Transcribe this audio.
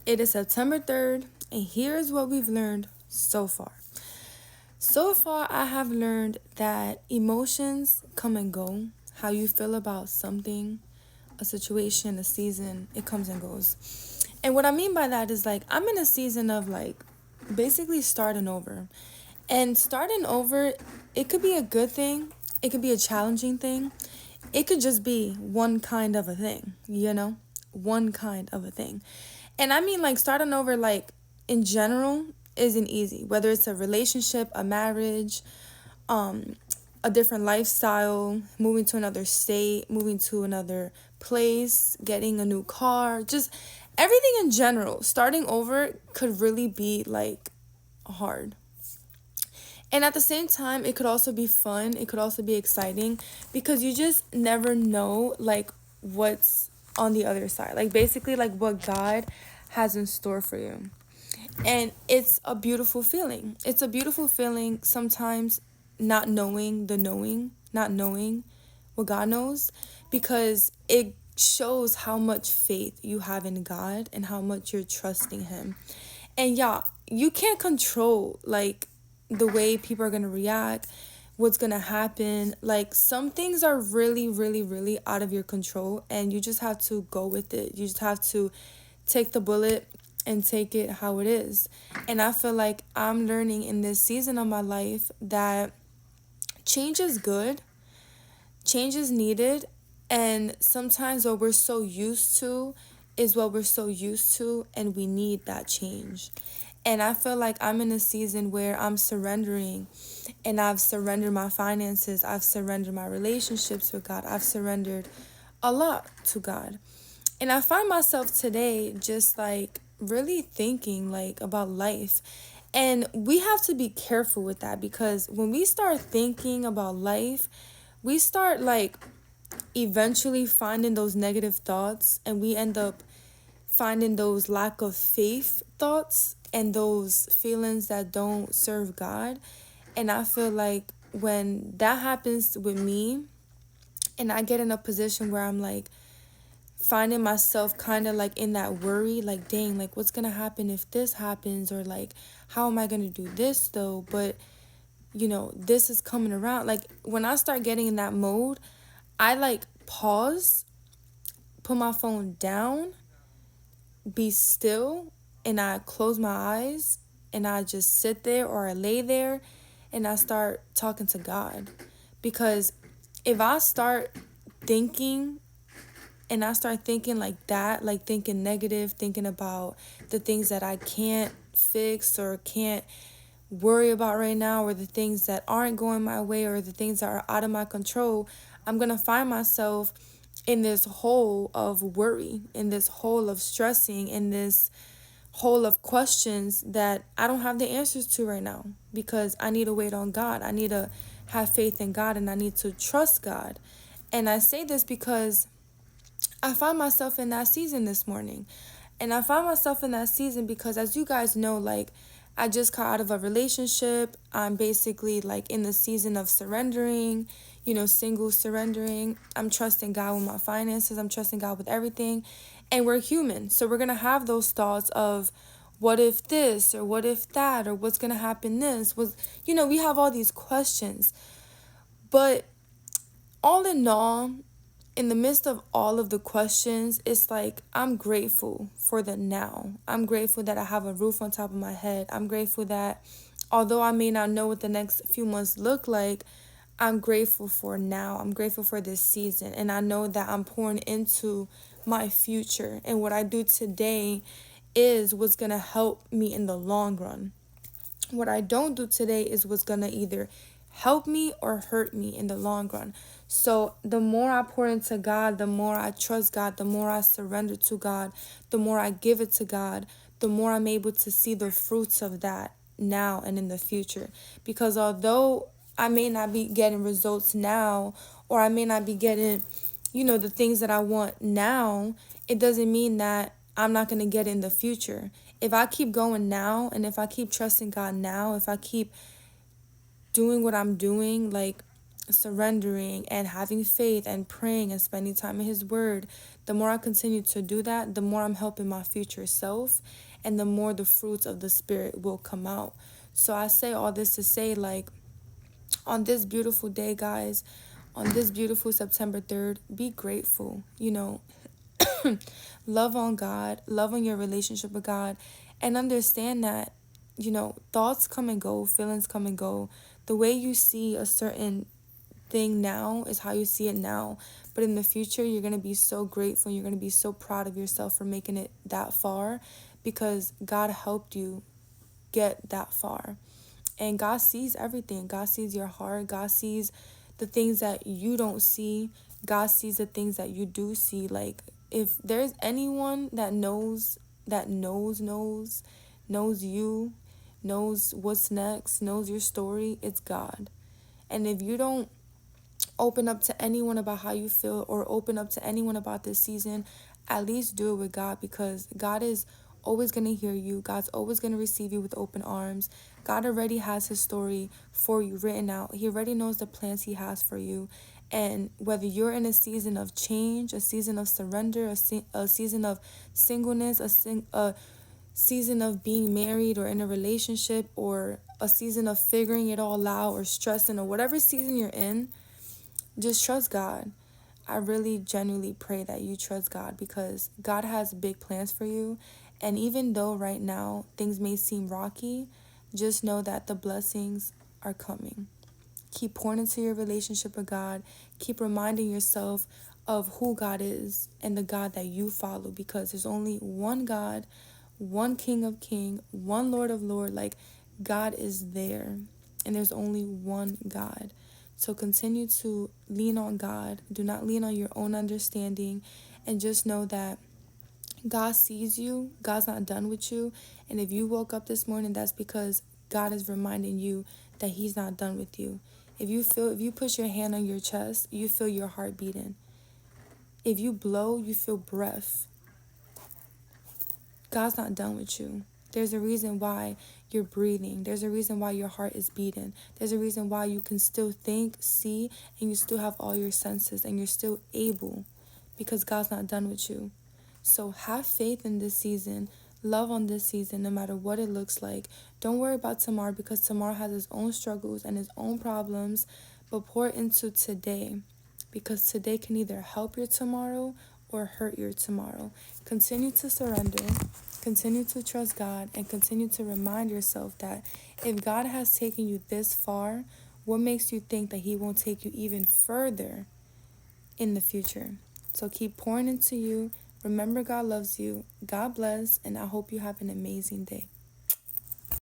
It is September 3rd, and here's what we've learned so far. So far, I have learned that emotions come and go. How you feel about something, a situation, a season, it comes and goes. And what I mean by that is like, I'm in a season of like basically starting over. And starting over, it could be a good thing, it could be a challenging thing, it could just be one kind of a thing, you know? One kind of a thing. And I mean, like, starting over, like, in general, isn't easy. Whether it's a relationship, a marriage, um, a different lifestyle, moving to another state, moving to another place, getting a new car, just everything in general. Starting over could really be, like, hard. And at the same time, it could also be fun. It could also be exciting because you just never know, like, what's on the other side. Like, basically, like, what God has in store for you. And it's a beautiful feeling. It's a beautiful feeling sometimes not knowing the knowing, not knowing what God knows, because it shows how much faith you have in God and how much you're trusting Him. And yeah, you can't control like the way people are going to react, what's going to happen. Like some things are really, really, really out of your control, and you just have to go with it. You just have to take the bullet and take it how it is. And I feel like I'm learning in this season of my life that change is good, change is needed, and sometimes what we're so used to is what we're so used to, and we need that change. And I feel like I'm in a season where I'm surrendering, and I've surrendered my finances, I've surrendered my relationships with God, I've surrendered a lot to God. And I find myself today just like really thinking like about life. And we have to be careful with that because when we start thinking about life, we start like eventually finding those negative thoughts, and we end up finding those lack of faith thoughts and those feelings that don't serve God. And I feel like when that happens with me and I get in a position where I'm like finding myself kind of like in that worry, like, dang, like, what's gonna happen if this happens? Or like, how am I gonna do this though? But, this is coming around. Like, when I start getting in that mode, I like pause, put my phone down, be still, and I close my eyes and I just sit there or I lay there and I start talking to God. Because if I start thinking and I start thinking like that, like thinking negative, thinking about the things that I can't fix or can't worry about right now, or the things that aren't going my way, or the things that are out of my control, I'm going to find myself in this hole of worry, in this hole of stressing, in this hole of questions that I don't have the answers to right now, because I need to wait on God. I need to have faith in God, and I need to trust God. And I say this because I found myself in that season this morning. And I found myself in that season because, as you guys know, like, I just got out of a relationship. I'm basically like in the season of surrendering, single surrendering. I'm trusting God with my finances. I'm trusting God with everything. And we're human. So we're going to have those thoughts of, what if this, or what if that, or what's going to happen this? We have all these questions. But all in all, in the midst of all of the questions, it's like I'm grateful for the now. I'm grateful that I have a roof on top of my head. I'm grateful that although I may not know what the next few months look like, I'm grateful for now. I'm grateful for this season. And I know that I'm pouring into my future. And what I do today is what's going to help me in the long run. What I don't do today is what's going to either help me or hurt me in the long run. So the more I pour into God, the more I trust God, the more I surrender to God, the more I give it to God, the more I'm able to see the fruits of that now and in the future. Because although I may not be getting results now, or I may not be getting, the things that I want now, it doesn't mean that I'm not going to get it in the future. If I keep going now, and if I keep trusting God now, if I keep doing what I'm doing, like surrendering and having faith and praying and spending time in His Word, the more I continue to do that, the more I'm helping my future self, and the more the fruits of the Spirit will come out. So I say all this to say, like, on this beautiful day, guys, on this beautiful September 3rd, be grateful. Love on God, love on your relationship with God, and understand that, thoughts come and go, feelings come and go. The way you see a certain thing now is how you see it now. But in the future, you're going to be so grateful. You're going to be so proud of yourself for making it that far, because God helped you get that far. And God sees everything. God sees your heart. God sees the things that you don't see. God sees the things that you do see. Like, if there's anyone that knows you, knows what's next, knows your story, it's God. And if you don't open up to anyone about how you feel, or open up to anyone about this season, at least do it with God, because God is always going to hear you. God's always going to receive you with open arms. God already has His story for you written out. He already knows the plans He has for you. And whether you're in a season of change, a season of surrender, a season of singleness, a season of being married or in a relationship, or a season of figuring it all out or stressing, or whatever season you're in, just trust God. I really genuinely pray that you trust God, because God has big plans for you. And even though right now things may seem rocky, just know that the blessings are coming. Keep pouring into your relationship with God. Keep reminding yourself of who God is and the God that you follow, because there's only one God, one King of King, one Lord of Lord. Like, God is there, and there's only one God. So continue to lean on God. Do not lean on your own understanding, and just know that God sees you. God's not done with you. And if you woke up this morning, that's because God is reminding you that He's not done with you. If you push your hand on your chest, you feel your heart beating. If you blow, you feel breath. God's not done with you. There's a reason why you're breathing. There's a reason why your heart is beating. There's a reason why you can still think, see, and you still have all your senses, and you're still able, because God's not done with you. So have faith in this season. Love on this season, no matter what it looks like. Don't worry about tomorrow, because tomorrow has its own struggles and its own problems. But pour into today, because today can either help your tomorrow or hurt your tomorrow. Continue to surrender, continue to trust God, and continue to remind yourself that if God has taken you this far, what makes you think that He won't take you even further in the future? So keep pouring into you. Remember, God loves you. God bless, and I hope you have an amazing day.